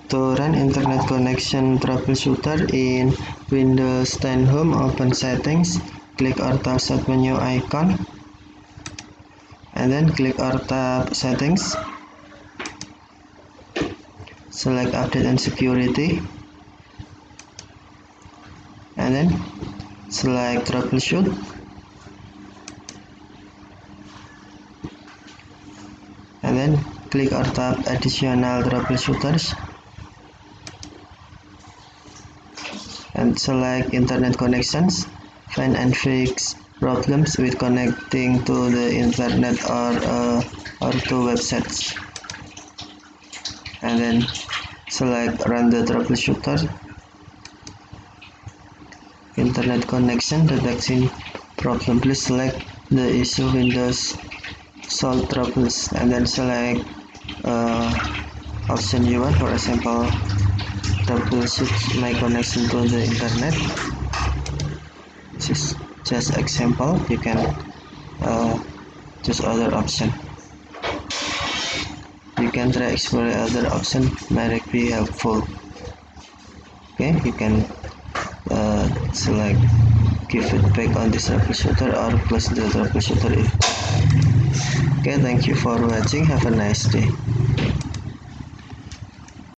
To run internet connection troubleshooter in Windows 10 Home, open Settings, click or tap Start menu icon, and then click or tap Settings. Select Update and Security, and then select Troubleshoot, and then click or tap Additional Troubleshooters, and select Internet Connections. Find and fix problems with connecting to the internet or to websites, and then select Run the troubleshooter. Internet connection detecting problem. Please select the issue Windows solve troubles, and then select option you want. For example, troubleshoot my connection to the internet. This is just example. You can choose other option. You can try explore other option, might be helpful. Okay, you can select give feedback on this troubleshooter or close the troubleshooter. Okay, thank you for watching. Have a nice day.